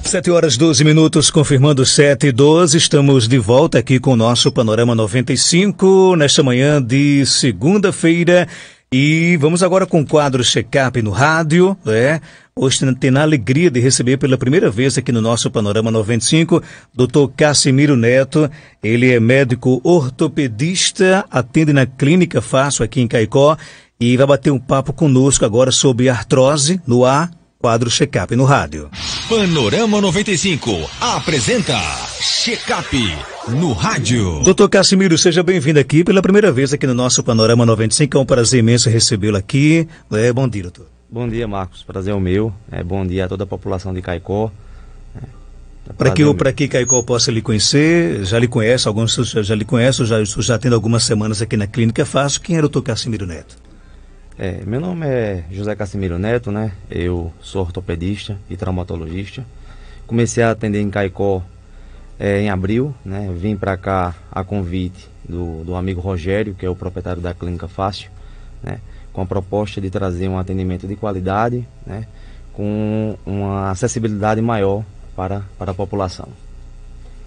7h12, confirmando 7h12, estamos de volta aqui com o nosso Panorama 95, nesta manhã de segunda-feira, e vamos agora com o quadro Check-up no rádio, Hoje tem a alegria de receber pela primeira vez aqui no nosso Panorama 95, Dr. Cassimiro Neto. Ele é médico ortopedista, atende na Clínica Fácil aqui em Caicó e vai bater um papo conosco agora sobre artrose no ar, quadro Check-up no rádio. Panorama 95 apresenta Check-up no rádio. Doutor Cassimiro, seja bem-vindo aqui pela primeira vez aqui no nosso Panorama 95. É um prazer imenso recebê-lo aqui. Bom dia, doutor. Bom dia, Marcos. Prazer é o meu. Bom dia a toda a população de Caicó. Para que Caicó possa lhe conhecer, já lhe conhece, alguns já lhe conhecem, já tendo algumas semanas aqui na Clínica Fácil. Quem é o doutor Cassimiro Neto? Meu nome é José Cassimiro Neto, Eu sou ortopedista e traumatologista. Comecei a atender em Caicó em abril, Vim para cá a convite do amigo Rogério, que é o proprietário da Clínica Fácil, com a proposta de trazer um atendimento de qualidade, com uma acessibilidade maior para a população.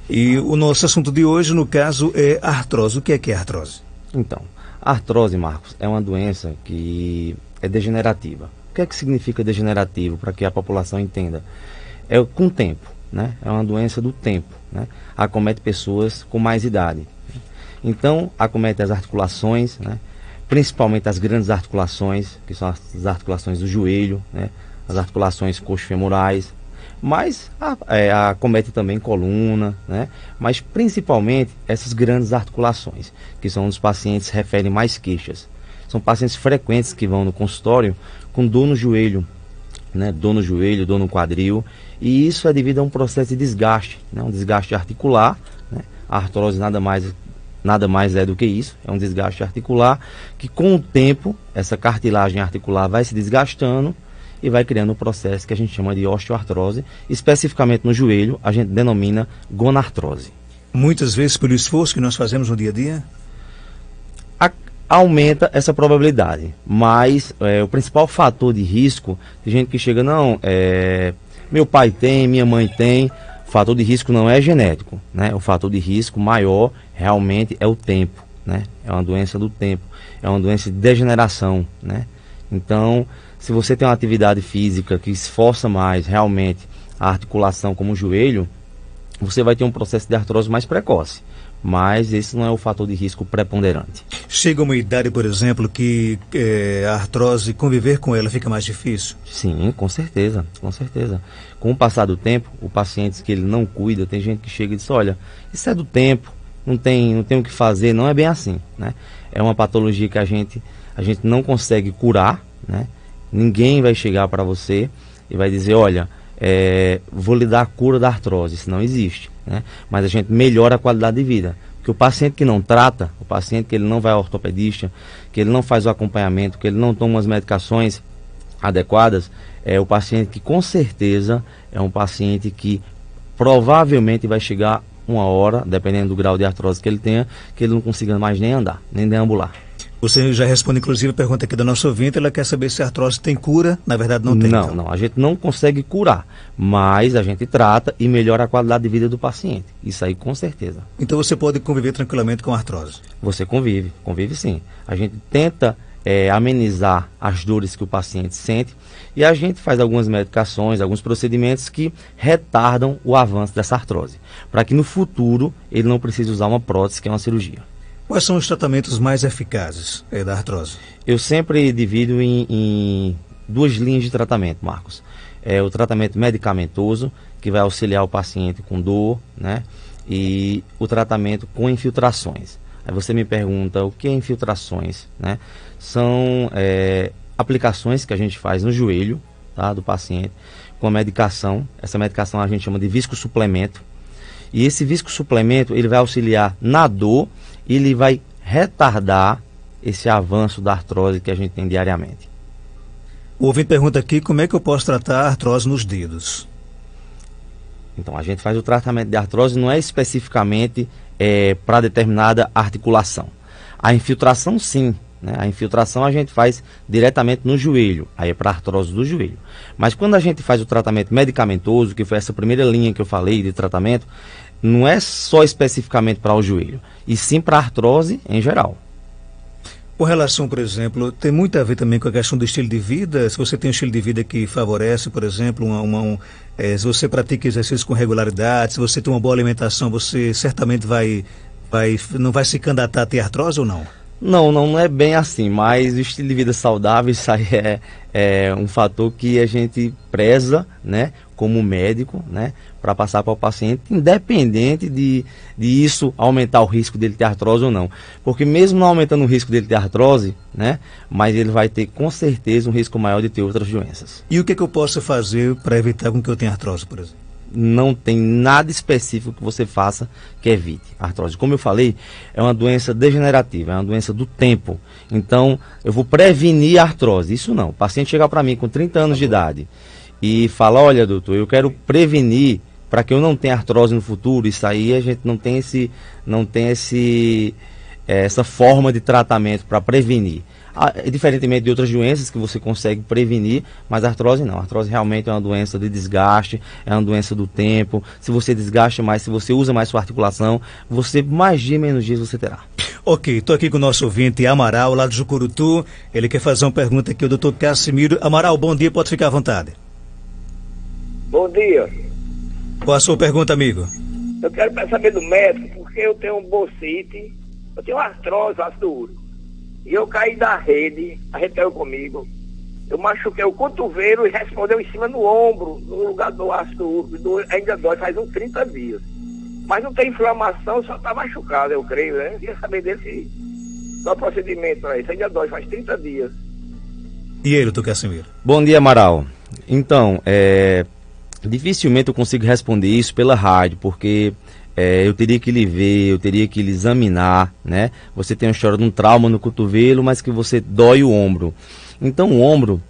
E o nosso assunto de hoje, no caso, é artrose. O que é artrose? Então, a artrose, Marcos, é uma doença que é degenerativa. O que é que significa degenerativo, para que a população entenda? É com o tempo, É uma doença do tempo, Acomete pessoas com mais idade. Então, acomete as articulações, principalmente as grandes articulações, que são as articulações do joelho, as articulações coxofemorais, mas acomete também coluna, mas principalmente essas grandes articulações, que são os pacientes que referem mais queixas. São pacientes frequentes que vão no consultório com dor no joelho, dor no joelho, dor no quadril, e isso é devido a um processo de desgaste, um desgaste articular. A artrose nada mais é do que isso, é um desgaste articular que com o tempo essa cartilagem articular vai se desgastando e vai criando um processo que a gente chama de osteoartrose. Especificamente no joelho a gente denomina gonartrose. Muitas vezes pelo esforço que nós fazemos no dia a dia? Aumenta essa probabilidade, mas o principal fator de risco, tem gente que chega, meu pai tem, minha mãe tem. O fator de risco não é genético, O fator de risco maior realmente é o tempo, É uma doença do tempo, é uma doença de degeneração, Então, se você tem uma atividade física que esforça mais realmente a articulação como o joelho, você vai ter um processo de artrose mais precoce. Mas esse não é o fator de risco preponderante. Chega uma idade, por exemplo, que a artrose, conviver com ela fica mais difícil? Sim, com certeza, com certeza. Com o passar do tempo, o paciente que ele não cuida, tem gente que chega e diz, olha, isso é do tempo, não tem o que fazer. Não é bem assim, É uma patologia que a gente não consegue curar, Ninguém vai chegar para você e vai dizer, olha, vou lhe dar a cura da artrose. Isso não existe, Mas a gente melhora a qualidade de vida. Porque o paciente que não trata, o paciente que ele não vai ao ortopedista, que ele não faz o acompanhamento, que ele não toma as medicações adequadas, é o paciente que com certeza é um paciente que provavelmente vai chegar uma hora, dependendo do grau de artrose que ele tenha, que ele não consiga mais nem andar, nem deambular. Você já responde, inclusive, a pergunta aqui da nossa ouvinte. Ela quer saber se a artrose tem cura. Na verdade, não tem. Não, a gente não consegue curar, mas a gente trata e melhora a qualidade de vida do paciente. Isso aí, com certeza. Então, você pode conviver tranquilamente com a artrose? Você convive sim. A gente tenta amenizar as dores que o paciente sente e a gente faz algumas medicações, alguns procedimentos que retardam o avanço dessa artrose, para que no futuro ele não precise usar uma prótese, que é uma cirurgia. Quais são os tratamentos mais eficazes da artrose? Eu sempre divido em duas linhas de tratamento, Marcos. O tratamento medicamentoso, que vai auxiliar o paciente com dor, E o tratamento com infiltrações. Aí você me pergunta, o que é infiltrações? São aplicações que a gente faz no joelho, do paciente, com a medicação. Essa medicação a gente chama de viscosuplemento. E esse viscosuplemento, ele vai auxiliar na dor, e ele vai retardar esse avanço da artrose que a gente tem diariamente. O ouvinte pergunta aqui, como é que eu posso tratar a artrose nos dedos? Então, a gente faz o tratamento de artrose, não é especificamente para determinada articulação. A infiltração, sim, né? A infiltração a gente faz diretamente no joelho, aí é para artrose do joelho. Mas quando a gente faz o tratamento medicamentoso, que foi essa primeira linha que eu falei de tratamento, não é só especificamente para o joelho, e sim para artrose em geral. Com relação, por exemplo, tem muito a ver também com a questão do estilo de vida. Se você tem um estilo de vida que favorece, por exemplo, se você pratica exercício com regularidade, se você tem uma boa alimentação, você certamente não vai se candidatar a ter artrose ou não? Não é bem assim, mas o estilo de vida saudável, isso aí é um fator que a gente preza, né, como médico, né, para passar para o paciente, independente de isso aumentar o risco dele ter artrose ou não. Porque mesmo não aumentando o risco dele ter artrose, né, mas ele vai ter com certeza um risco maior de ter outras doenças. E o que eu posso fazer para evitar com que eu tenha artrose, por exemplo? Não tem nada específico que você faça que evite a artrose. Como eu falei, é uma doença degenerativa, é uma doença do tempo. Então, eu vou prevenir a artrose. Isso não. O paciente chega para mim com 30 anos de idade e fala, olha, doutor, eu quero prevenir para que eu não tenha artrose no futuro. Isso aí a gente não tem essa forma de tratamento para prevenir. Diferentemente de outras doenças que você consegue prevenir, mas a artrose não. A artrose realmente é uma doença de desgaste, é uma doença do tempo. Se você desgasta mais, se você usa mais sua articulação, mais dia, menos dias você terá. Ok, estou aqui com o nosso ouvinte Amaral, lá de Jucurutu. Ele quer fazer uma pergunta aqui ao doutor Cassimiro. Amaral, bom dia, pode ficar à vontade. Bom dia. Qual a sua pergunta, amigo? Eu quero saber do médico, porque eu tenho um bursite, eu tenho artrose, ácido úrico. E eu caí da rede, a rede caiu comigo. Eu machuquei o cotovelo e respondeu em cima no ombro, no lugar do ácido úrico. Ainda dói, faz uns 30 dias. Mas não tem inflamação, só está machucado, eu creio, né? Eu queria saber desse procedimento para isso. Ainda dói, faz 30 dias. E ele, doutor Cassimiro? Bom dia, Amaral. Então, dificilmente eu consigo responder isso pela rádio, porque eu teria que lhe ver, eu teria que lhe examinar, né? Você tem uma história de um trauma no cotovelo, mas que você dói o ombro. Então o ombro,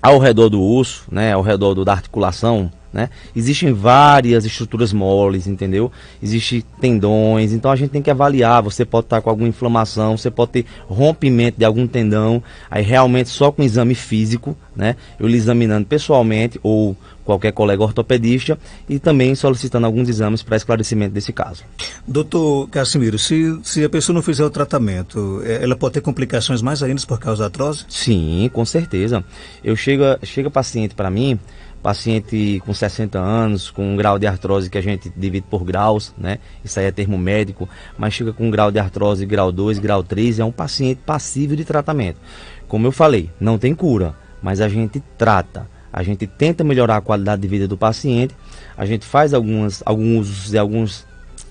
ao redor do osso, né, ao redor da articulação, né, existem várias estruturas moles, entendeu? Existem tendões, então a gente tem que avaliar. Você pode estar com alguma inflamação, você pode ter rompimento de algum tendão, aí realmente só com exame físico, né, eu lhe examinando pessoalmente ou qualquer colega ortopedista e também solicitando alguns exames para esclarecimento desse caso. Doutor Cassimiro, se a pessoa não fizer o tratamento, ela pode ter complicações mais ainda por causa da artrose? Sim, com certeza. Chega paciente para mim, paciente com 60 anos, com um grau de artrose que a gente divide por graus, né? Isso aí é termo médico, mas chega com um grau de artrose grau 2, grau 3, é um paciente passível de tratamento. Como eu falei, não tem cura, mas a gente trata. A gente tenta melhorar a qualidade de vida do paciente, a gente faz alguns usos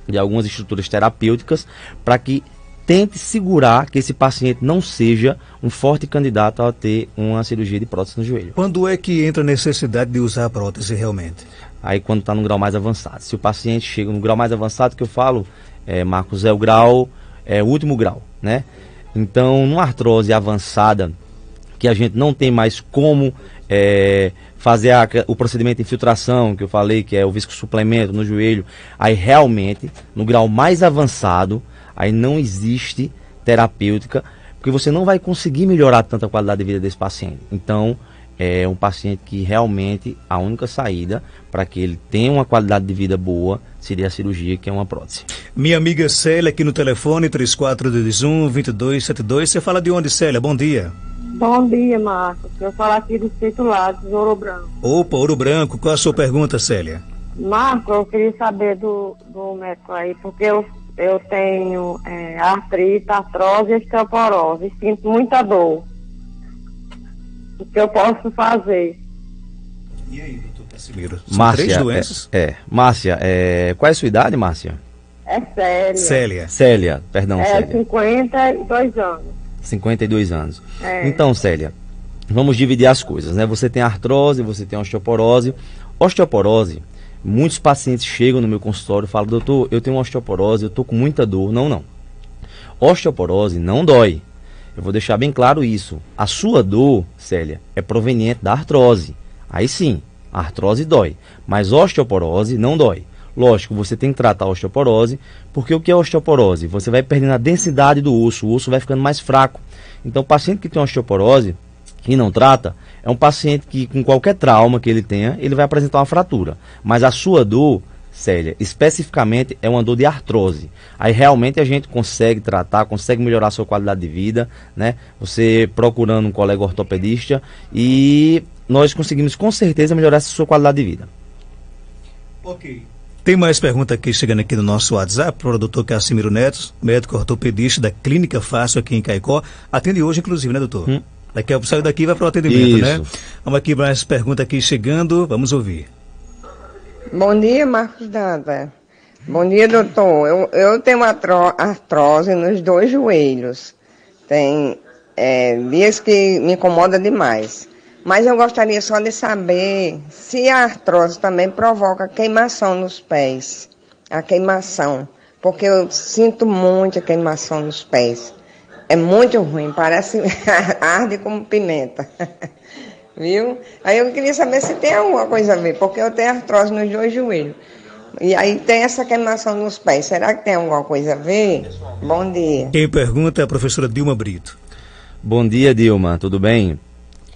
de algumas estruturas terapêuticas para que tente segurar que esse paciente não seja um forte candidato a ter uma cirurgia de prótese no joelho. Quando é que entra a necessidade de usar a prótese realmente? Aí quando está no grau mais avançado. Se o paciente chega no grau mais avançado, que eu falo, Marcos, é o último grau, né? Então, numa artrose avançada, que a gente não tem mais como fazer o procedimento de infiltração, que eu falei, que é o viscosuplemento no joelho, aí realmente, no grau mais avançado, aí não existe terapêutica, porque você não vai conseguir melhorar tanto a qualidade de vida desse paciente. Então, é um paciente que realmente a única saída para que ele tenha uma qualidade de vida boa seria a cirurgia, que é uma prótese. Minha amiga Célia aqui no telefone, 3421-2272. Você fala de onde, Célia? Bom dia. Bom dia, Marcos. Eu falo aqui do Distrito Lages, Ouro Branco. Opa, Ouro Branco. Qual a sua pergunta, Célia? Marcos, eu queria saber do médico aí, porque eu tenho artrite, artrose e osteoporose. Sinto muita dor. O que eu posso fazer? E aí, doutor Cassimiro? São Márcia, 3 doenças? Márcia, qual é a sua idade, Márcia? É Célia. Célia, perdão, Célia. 52 anos. 52 anos. Então, Célia, vamos dividir as coisas, né? Você tem artrose, você tem osteoporose. Osteoporose, muitos pacientes chegam no meu consultório e falam, doutor, eu tenho osteoporose, eu estou com muita dor. Não. Osteoporose não dói. Eu vou deixar bem claro isso. A sua dor, Célia, é proveniente da artrose. Aí sim, a artrose dói, mas osteoporose não dói. Lógico, você tem que tratar a osteoporose, porque o que é osteoporose? Você vai perdendo a densidade do osso, o osso vai ficando mais fraco. Então, o paciente que tem osteoporose e não trata, é um paciente que, com qualquer trauma que ele tenha, ele vai apresentar uma fratura. Mas a sua dor, Célia, especificamente é uma dor de artrose. Aí realmente a gente consegue tratar, consegue melhorar a sua qualidade de vida, né? Você procurando um colega ortopedista e nós conseguimos com certeza melhorar essa sua qualidade de vida. Ok. Tem mais pergunta aqui chegando aqui no nosso WhatsApp para o doutor Cassimiro Neto, médico ortopedista da Clínica Fácil aqui em Caicó. Atende hoje, inclusive, né, doutor? Daqui a pouco sai daqui e vai para o atendimento, né? Vamos aqui, mais pergunta aqui chegando, vamos ouvir. Bom dia, Marcos Danta. Bom dia, doutor. Eu tenho artrose nos 2 joelhos. Tem dias que me incomoda demais. Mas eu gostaria só de saber se a artrose também provoca queimação nos pés. A queimação. Porque eu sinto muita queimação nos pés. É muito ruim, parece arde como pimenta. Viu? Aí eu queria saber se tem alguma coisa a ver, porque eu tenho artrose nos 2 joelhos. E aí tem essa queimação nos pés. Será que tem alguma coisa a ver? Bom dia. Quem pergunta é a professora Dilma Brito. Bom dia, Dilma, tudo bem?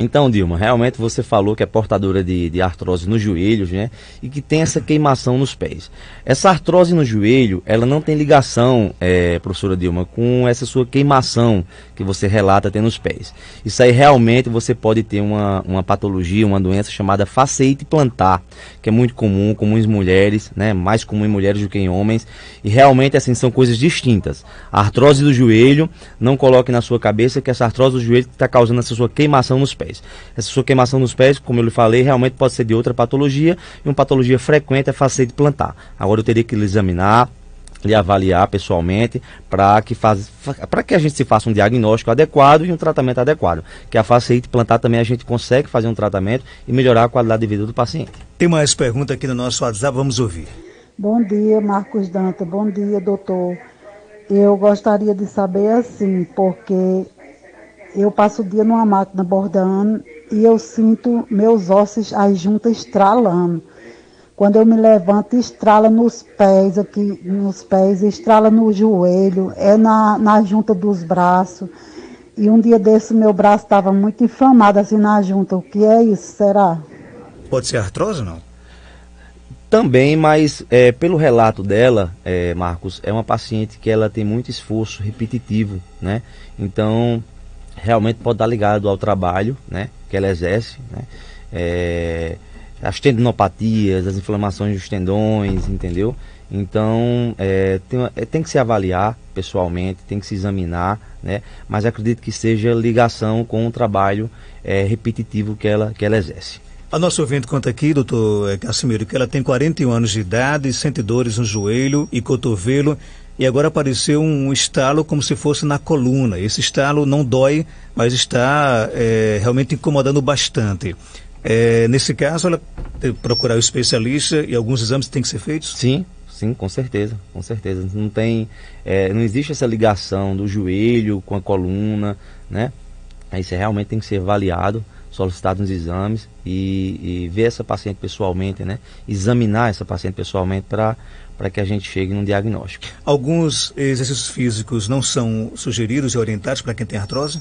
Então, Dilma, realmente você falou que é portadora de artrose nos joelhos, né? E que tem essa queimação nos pés. Essa artrose no joelho, ela não tem ligação, professora Dilma, com essa sua queimação que você relata ter nos pés. Isso aí realmente você pode ter uma patologia, uma doença chamada fasciite plantar, que é muito comum em mulheres, né? Mais comum em mulheres do que em homens. E realmente, assim, são coisas distintas. A artrose do joelho, não coloque na sua cabeça que essa artrose do joelho está causando essa sua queimação nos pés. Essa sua queimação nos pés, como eu lhe falei, realmente pode ser de outra patologia, e uma patologia frequente é fasciite plantar. Agora eu teria que lhe examinar, lhe avaliar pessoalmente, para que a gente se faça um diagnóstico adequado e um tratamento adequado. Que a fasciite plantar também a gente consegue fazer um tratamento e melhorar a qualidade de vida do paciente. Tem mais pergunta aqui no nosso WhatsApp, vamos ouvir. Bom dia, Marcos Danta. Bom dia, doutor. Eu gostaria de saber assim, porque eu passo o dia numa máquina bordando e eu sinto meus ossos, as juntas estralando. Quando eu me levanto, estrala nos pés, aqui nos pés, estrala no joelho, na junta dos braços. E um dia desse meu braço estava muito inflamado assim na junta. O que é isso, será? Pode ser artrose ou não? Também, mas pelo relato dela, Marcos, é uma paciente que ela tem muito esforço repetitivo, né? Então, realmente pode estar ligado ao trabalho, né, que ela exerce, né? As tendinopatias, as inflamações dos tendões, entendeu? Então, tem que se avaliar pessoalmente, tem que se examinar, né? Mas acredito que seja ligação com o trabalho repetitivo que ela exerce. A nossa ouvinte conta aqui, doutor Cassimiro, que ela tem 41 anos de idade, sente dores no joelho e cotovelo, e agora apareceu um estalo como se fosse na coluna. Esse estalo não dói, mas está realmente incomodando bastante. Nesse caso, ela tem que procurar o especialista e alguns exames têm que ser feitos? Sim, com certeza, com certeza. Não existe essa ligação do joelho com a coluna, né? Aí você realmente tem que ser avaliado, solicitado uns exames e ver essa paciente pessoalmente, né? Examinar essa paciente pessoalmente para que a gente chegue num diagnóstico. Alguns exercícios físicos não são sugeridos e orientados para quem tem artrose?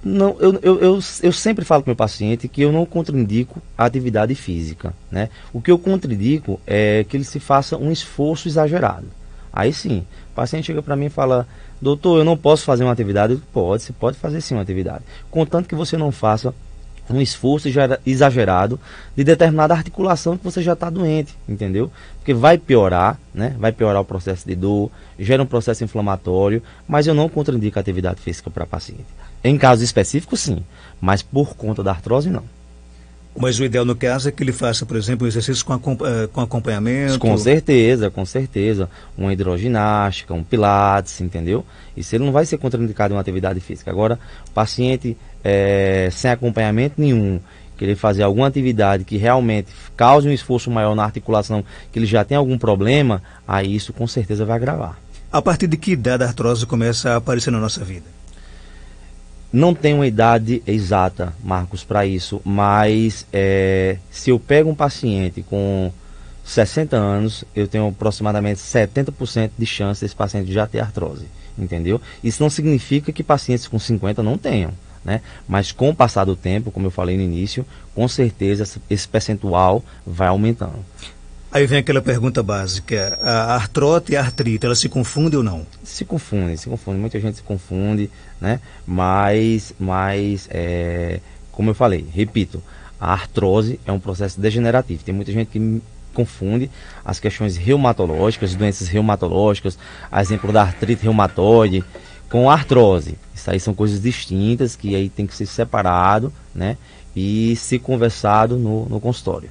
Não, eu sempre falo para o meu paciente que eu não contraindico a atividade física, né? O que eu contraindico é que ele se faça um esforço exagerado. Aí sim, o paciente chega para mim e fala: doutor, eu não posso fazer uma atividade? Você pode fazer sim uma atividade, contanto que você não faça um esforço exagerado de determinada articulação que você já está doente, entendeu? Porque vai piorar, né? Vai piorar o processo de dor, gera um processo inflamatório, mas eu não contraindico a atividade física para paciente. Em casos específicos, sim, mas por conta da artrose, não. Mas o ideal, no caso, é que ele faça, por exemplo, um exercício com acompanhamento? Com certeza, com certeza. Uma hidroginástica, um pilates, entendeu? Isso ele não vai ser contraindicado em uma atividade física. Agora, o paciente sem acompanhamento nenhum, querer fazer alguma atividade que realmente cause um esforço maior na articulação, que ele já tem algum problema, aí isso com certeza vai agravar. A partir de que idade a artrose começa a aparecer na nossa vida? Não tem uma idade exata, Marcos, para isso, mas se eu pego um paciente com 60 anos, eu tenho aproximadamente 70% de chance desse paciente já ter artrose, entendeu? Isso não significa que pacientes com 50 não tenham, né? Mas com o passar do tempo, como eu falei no início, com certeza esse percentual vai aumentando. Aí vem aquela pergunta básica, a artrose e a artrite, elas se confundem ou não? Se confundem, muita gente se confunde, né? Mas como eu falei, repito, a artrose é um processo degenerativo. Tem muita gente que confunde as questões reumatológicas, doenças reumatológicas, a exemplo da artrite reumatoide, com a artrose. Isso aí são coisas distintas que aí tem que ser separado, né? E se conversado no consultório.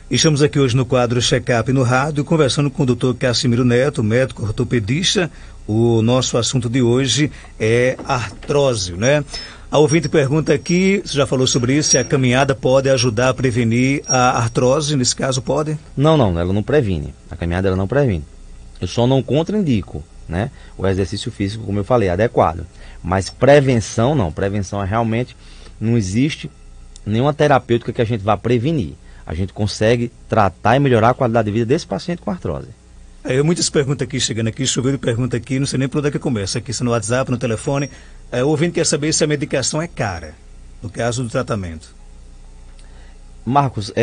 Estamos aqui hoje no quadro Check-up no rádio, conversando com o Dr. Cassimiro Neto, médico ortopedista. O nosso assunto de hoje é artrose, né? A ouvinte pergunta aqui, você já falou sobre isso, se a caminhada pode ajudar a prevenir a artrose, nesse caso pode? Não, ela não previne. A caminhada ela não previne. Eu só não contraindico, né? O exercício físico, como eu falei, adequado. Mas prevenção não. Prevenção é realmente, não existe nenhuma terapêutica que a gente vá prevenir. A gente consegue tratar e melhorar a qualidade de vida desse paciente com artrose. Muitas perguntas aqui, chegando aqui, chovendo pergunta aqui, não sei nem por onde é que começa, aqui no WhatsApp, no telefone. O ouvinte quer saber se a medicação é cara, no caso do tratamento. Marcos,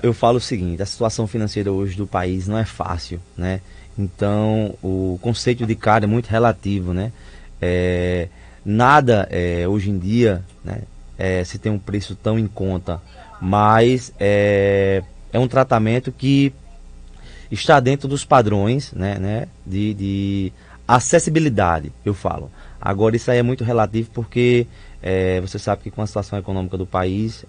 eu falo o seguinte, a situação financeira hoje do país não é fácil, né? Então, o conceito de caro é muito relativo, né? Nada hoje em dia, né, se tem um preço tão em conta, mas é um tratamento que está dentro dos padrões, né, de acessibilidade, eu falo. Agora, isso aí é muito relativo porque você sabe que com a situação econômica do país,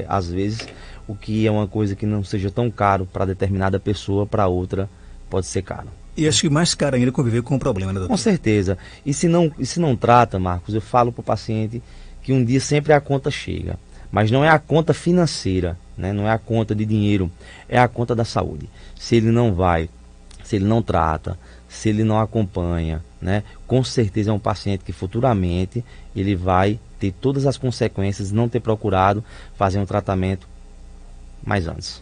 às vezes, o que é uma coisa que não seja tão caro para determinada pessoa, para outra pode ser caro. E acho que mais caro ainda conviver com o problema, né, doutor? Com certeza. E se não trata, Marcos, eu falo para o paciente que um dia sempre a conta chega. Mas não é a conta financeira, né? Não é a conta de dinheiro, é a conta da saúde. Se ele não vai, se ele não trata, se ele não acompanha, né? Com certeza é um paciente que futuramente ele vai ter todas as consequências de não ter procurado fazer um tratamento mais antes.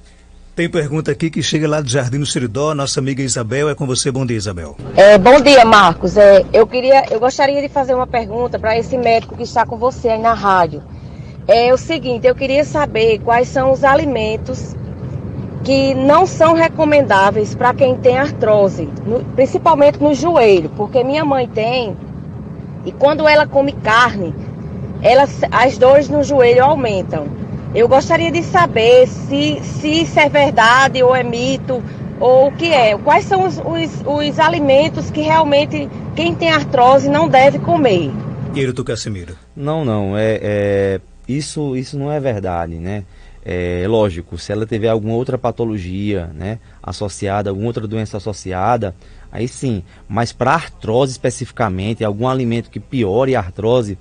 Tem pergunta aqui que chega lá do Jardim do Seridó, nossa amiga Isabel, é com você. Bom dia, Isabel. Bom dia, Marcos. Eu gostaria de fazer uma pergunta para esse médico que está com você aí na rádio. É o seguinte, eu queria saber quais são os alimentos que não são recomendáveis para quem tem artrose, principalmente no joelho, porque minha mãe tem, e quando ela come carne, as dores no joelho aumentam. Eu gostaria de saber se isso é verdade ou é mito, ou o que é. Quais são os alimentos que realmente quem tem artrose não deve comer? E aí, doutor Cassimiro? Não, isso não é verdade, né? Lógico, se ela tiver alguma outra patologia, né, associada, alguma outra doença associada, aí sim. Mas para artrose especificamente, algum alimento que piore a artrose,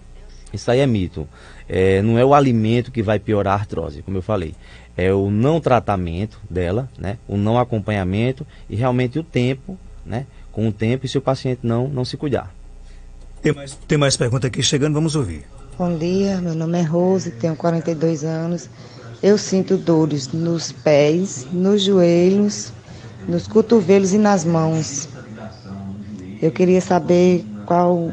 isso aí é mito. Não é o alimento que vai piorar a artrose, como eu falei. É o não tratamento dela, né, o não acompanhamento e realmente o tempo, né, com o tempo e se o paciente não se cuidar. Tem mais pergunta aqui chegando, vamos ouvir. Bom dia, meu nome é Rose, tenho 42 anos. Eu sinto dores nos pés, nos joelhos, nos cotovelos e nas mãos. Eu queria saber qual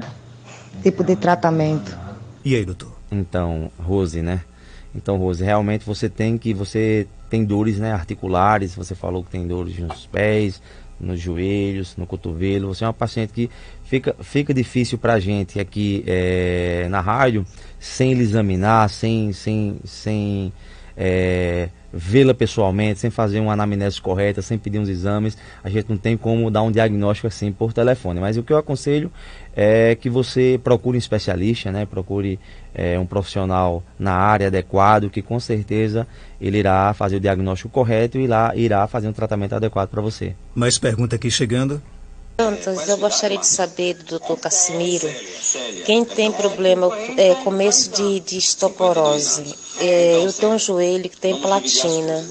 tipo de tratamento. E aí, doutor? Então, Rose, realmente você tem dores, né, articulares, você falou que tem dores nos pés, nos joelhos, no cotovelo. Você é uma paciente que fica difícil para a gente aqui na rádio, sem lhe examinar, sem vê-la pessoalmente, sem fazer uma anamnese correta, sem pedir uns exames. A gente não tem como dar um diagnóstico assim por telefone. Mas o que eu aconselho é que você procure um especialista, né? Procure um profissional na área adequado, que com certeza ele irá fazer o diagnóstico correto e irá fazer um tratamento adequado para você. Mais pergunta aqui chegando. Eu gostaria de saber do Dr. Cassimiro, quem tem problema, começo de osteoporose. Eu tenho um joelho que tem platina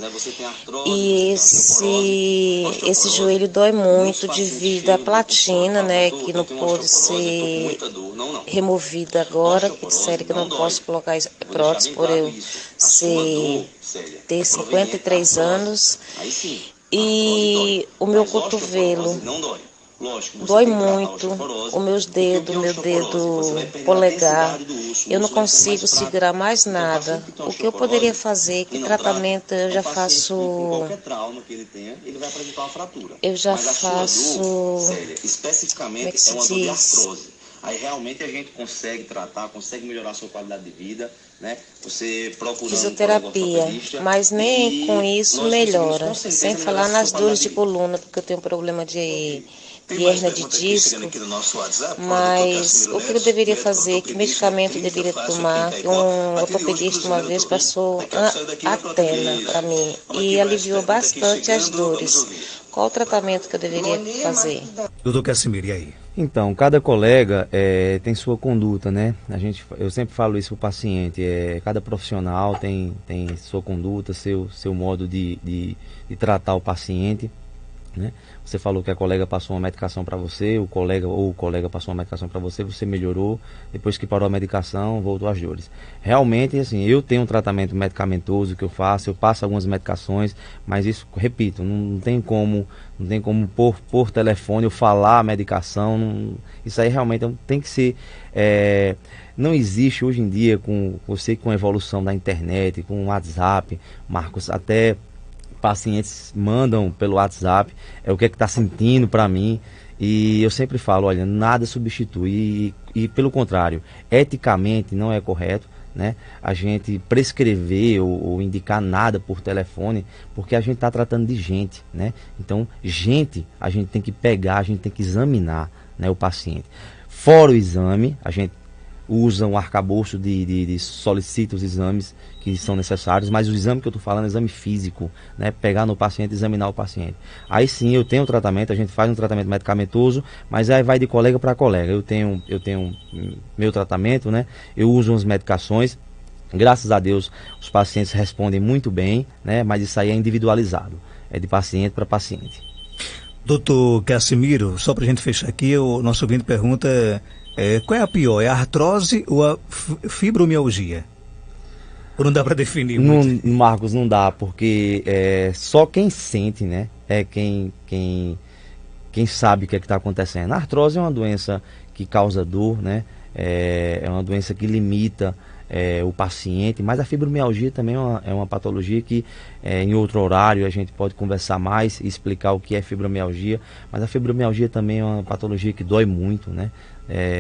e esse joelho dói muito devido à platina, né, que não pôde ser removida agora, que disseram que eu não posso colocar prótese por eu ter 53 anos. E o meu cotovelo dói muito, meu dedo polegar, eu não consigo segurar mais nada. O que eu poderia fazer? Que tratamento eu já faço? Como é que se diz? Aí realmente a gente consegue tratar, consegue melhorar a sua qualidade de vida, né? Você procurando fisioterapia, mas nem com isso melhora. Sem falar nas dores de coluna, porque eu tenho problema de hérnia de disco. Mas o que eu deveria fazer? Que medicamento eu deveria tomar? Um ortopedista uma vez passou a Atena para mim e aliviou bastante as dores. Qual o tratamento que eu deveria fazer? Doutor Cassimiro, e aí? Então, cada colega tem sua conduta, né? Eu sempre falo isso para o paciente, cada profissional tem sua conduta, seu modo de tratar o paciente, né? Você falou que a colega passou uma medicação para você, o colega passou uma medicação para você, você melhorou, depois que parou a medicação, voltou às dores. Realmente, assim, eu tenho um tratamento medicamentoso que eu passo algumas medicações, mas isso, repito, não tem como por telefone eu falar a medicação, isso aí realmente tem que ser... não existe hoje em dia, com a evolução da internet, com o WhatsApp, Marcos, até... pacientes mandam pelo WhatsApp o que é que está sentindo para mim, e eu sempre falo, olha, nada substitui, e pelo contrário, eticamente não é correto, né, a gente prescrever ou indicar nada por telefone, porque a gente está tratando de gente, né? Então, a gente tem que pegar, a gente tem que examinar, né, o paciente. Fora o exame, a gente usa um arcabouço solicita os exames que são necessários, mas o exame que eu estou falando é exame físico, né? Pegar no paciente, examinar o paciente. Aí sim eu tenho um tratamento, a gente faz um tratamento medicamentoso, mas aí vai de colega para colega. Eu tenho meu tratamento, né? Eu uso umas medicações, graças a Deus os pacientes respondem muito bem, né? Mas isso aí é individualizado, é de paciente para paciente. Doutor Cassimiro, só para a gente fechar aqui, o nosso ouvinte pergunta... qual é a pior? É a artrose ou a fibromialgia? Ou não dá para definir muito? Marcos, não dá, porque só quem sente, né? É quem sabe o que está acontecendo. A artrose é uma doença que causa dor, né? É uma doença que limita o paciente, mas a fibromialgia também é uma patologia que em outro horário a gente pode conversar mais e explicar o que é fibromialgia, mas a fibromialgia também é uma patologia que dói muito, né?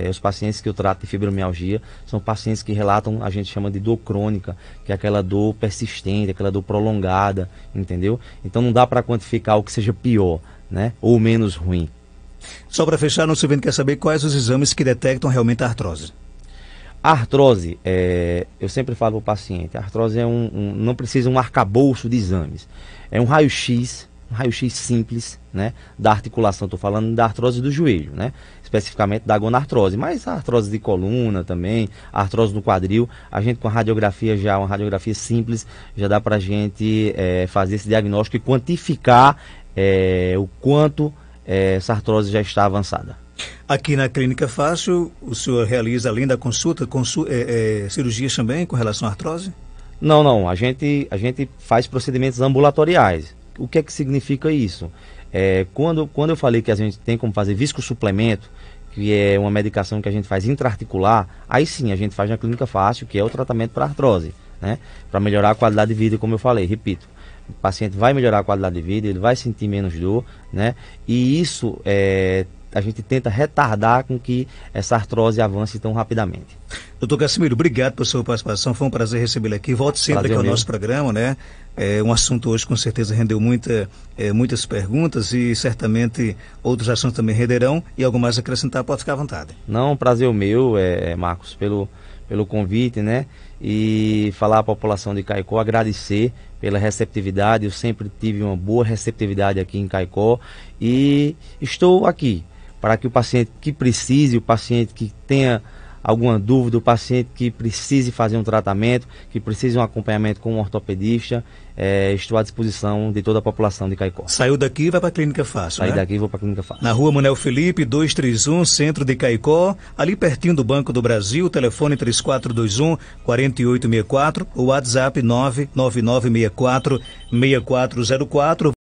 Os pacientes que eu trato de fibromialgia são pacientes que relatam, a gente chama de dor crônica, que é aquela dor persistente, aquela dor prolongada, entendeu? Então não dá para quantificar o que seja pior, né? Ou menos ruim. Só para fechar, nosso ouvinte quer saber quais os exames que detectam realmente a artrose. A artrose, eu sempre falo para o paciente, a artrose não precisa um arcabouço de exames. É um raio-x simples, né, da articulação. Estou falando da artrose do joelho, né, especificamente da gonartrose, mas a artrose de coluna também, a artrose no quadril, a gente com a radiografia uma radiografia simples, já dá para a gente fazer esse diagnóstico e quantificar o quanto essa artrose já está avançada. Aqui na Clínica Fácil, o senhor realiza, além da consulta, cirurgias também com relação à artrose? Não, a gente faz procedimentos ambulatoriais. O que é que significa isso? Quando eu falei que a gente tem como fazer viscosuplemento, que é uma medicação que a gente faz intraarticular, aí sim a gente faz na Clínica Fácil, que é o tratamento para artrose, né? Para melhorar a qualidade de vida, como eu falei, repito. O paciente vai melhorar a qualidade de vida, ele vai sentir menos dor, né? E isso a gente tenta retardar com que essa artrose avance tão rapidamente. Doutor Cassimiro, obrigado por sua participação, foi um prazer recebê-lo aqui. Volte sempre aqui ao nosso programa, né? Um assunto hoje com certeza rendeu muitas perguntas e certamente outros assuntos também renderão, e algo mais a acrescentar, pode ficar à vontade. Não, prazer o meu, Marcos, pelo convite, né? E falar à população de Caicó, agradecer pela receptividade. Eu sempre tive uma boa receptividade aqui em Caicó e estou aqui para que o paciente que precise, o paciente que tenha alguma dúvida, o paciente que precise fazer um tratamento, que precise um acompanhamento com um ortopedista, estou à disposição de toda a população de Caicó. Saiu daqui e vai para a Clínica Fácil, Saí daqui e vou para a Clínica Fácil. Na rua Manuel Felipe, 231, centro de Caicó, ali pertinho do Banco do Brasil, telefone 3421-4864, o WhatsApp 99964-6404.